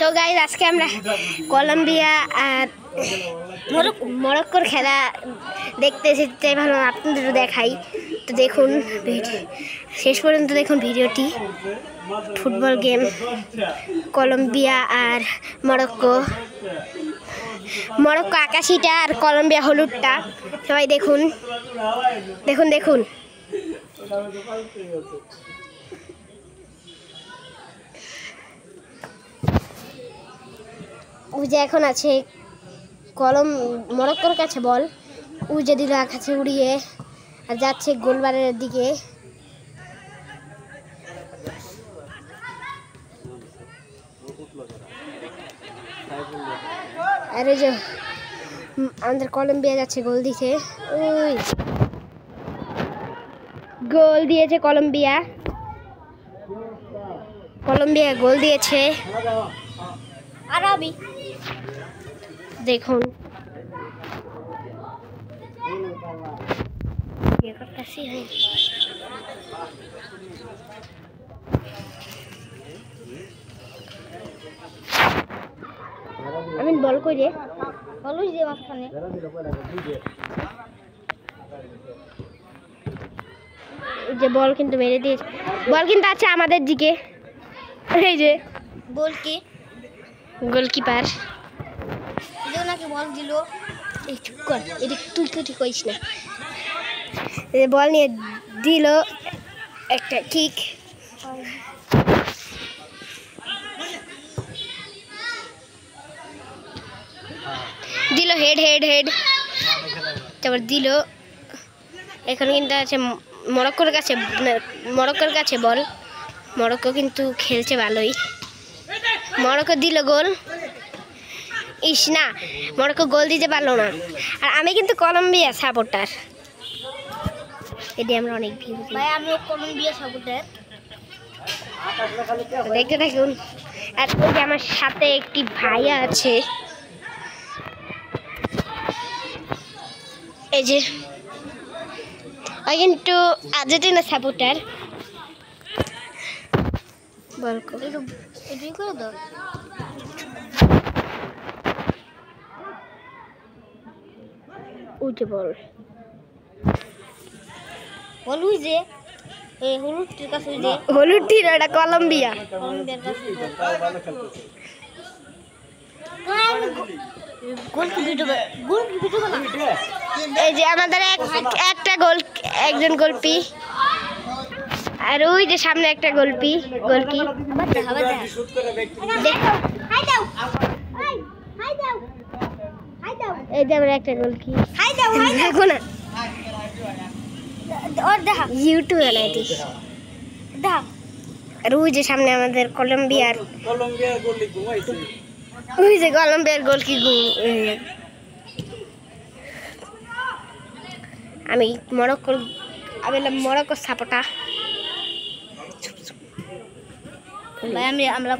তো গাইজ আজকে আমরা কলম্বিয়া আর মরক্কোর খেলা দেখতে এসেছি, তাই ভাবলাম আপনাদেরও দেখাই। তো দেখুন শেষ পর্যন্ত দেখুন ভিডিওটি। ফুটবল গেম কলম্বিয়া আর মরক্কো, মরক্কো আকাশিটা আর কলম্বিয়া হলুদটা। সবাই দেখুন দেখুন দেখুন। উজে এখন আছে মরক্কোর কাছে বল, উজে দিল কাছে উড়িয়ে আর যাচ্ছে গোলবারের দিকে। আর ওই যে আমাদের কলম্বিয়া যাচ্ছে গোল দিতে, ওই গোল দিয়েছে কলম্বিয়া গোল দিয়েছে। আরবি দেখুন আমি বল করে বলুই যে মাঝখানে যে বল কিন্তু মেরে দিয়েছে, বল কিন্তু আছে আমাদের দিকে। এই যে বল কি গোলকিপার নাকি বল দিল, এই চুপ কর, এটা তুই কিছু কইস না। বল নিয়ে দিল একটা কিক, দিল হেড হেড হেড, তারপর দিল। এখন কিন্তু আছে মরক্কোর কাছে বল। মরক্কো কিন্তু খেলছে ভালোই। মরক্কো দিল গোল, ইস না মরক্কো গোল দিতে পারলো না। আর আমি কিন্তু কলম্বিয়া সাপোর্টার, এটি আমরা অনেক ভিউ ভাই, আমিও কলম্বিয়া সাপোর্টার। দেখতে থাকুন। আর ওই যে আমার সাথে একটি ভাইয়া আছে, এই যে ওই কিন্তু আর্জেন্টিনা সাপোর্টার। বল করে দাও, উঠে বল হলুদ যে হলুদটির কাছে, হলুদটির এটা কলম্বিয়ার কাছে। এই যে আমাদের একটা গোল, একজন গোলপি, আর ওই যে সামনে একটা গোলকি। এই যে আমরা একটা গোলকি দেখো না, ইউটিউবে নাই আর ওই যে সামনে আমাদের কলম্বিয়ার গোলকি। আমি মরক্কোর সাপোর্টার ভাই। আমরা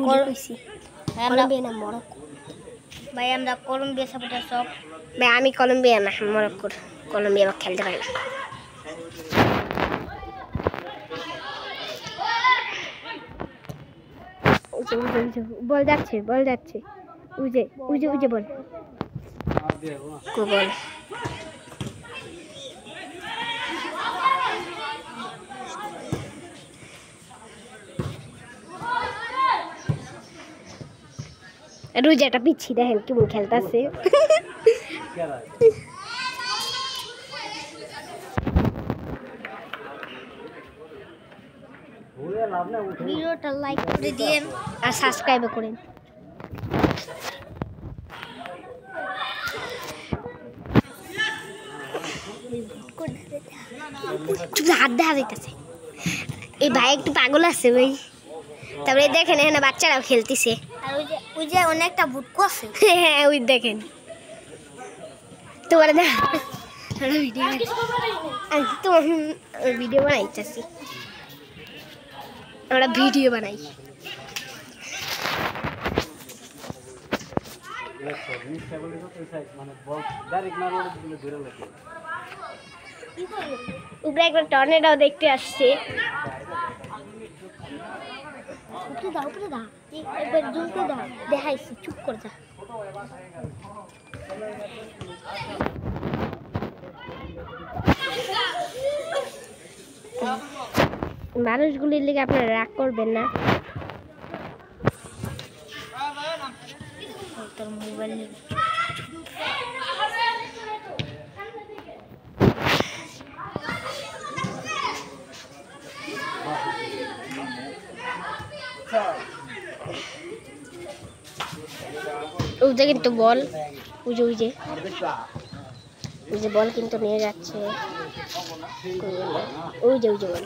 ভাই আমরা কলম্বিয়া সাপোর্টার সব ভাই। আমি কলম্বিয়া না, মরক্কোর। কলম্বিয়া খেলতে পারে না। বল যাচ্ছে উজে বল বল। রোজাটা পিচ্ছি দেখেন কেমন খেলতেছে। ভিডিওটা লাইক করে দিন আর সাবস্ক্রাইব করেন। হাত দেখা যাইতেছে, এই ভাই একটু পাগল আছে ভাই। তারপরে দেখেন এখানে বাচ্চারাও খেলতেছে, আর ওই যে অনেকটা ভুটকো আছে। হ্যাঁ ওই দেখেন তোমার ভিডিও বানাইতেছি, আমরা ভিডিও বানাই। উপরে একবার টর্নেডো দেখতে আসছে। উপরে দাও একবার জুম করে দাও, দেখাইছি, চুপ করে যা। মানুষগুলির লিগে আপনারা রাগ করবেন না। তোর মোবাইল ওইটা কিন্তু বল, ওই যে বল কিন্তু নিয়ে যাচ্ছে, ওই যে বল।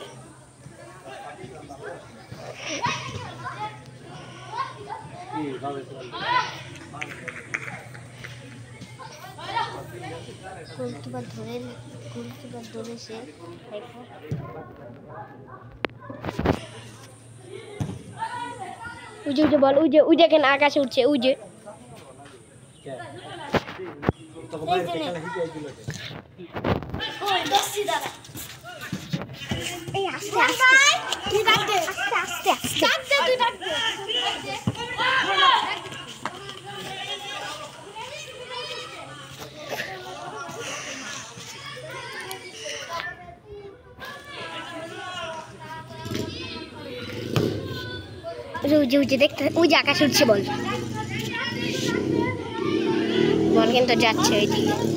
গোলকিপার ধরেছে, ওই যে বল, ওই যে কেন আকাশে উঠছে, ওই যে দেখতে, ওই যে আকাশে উঠছে বল কিন্তু যাচ্ছে ওইদিকে।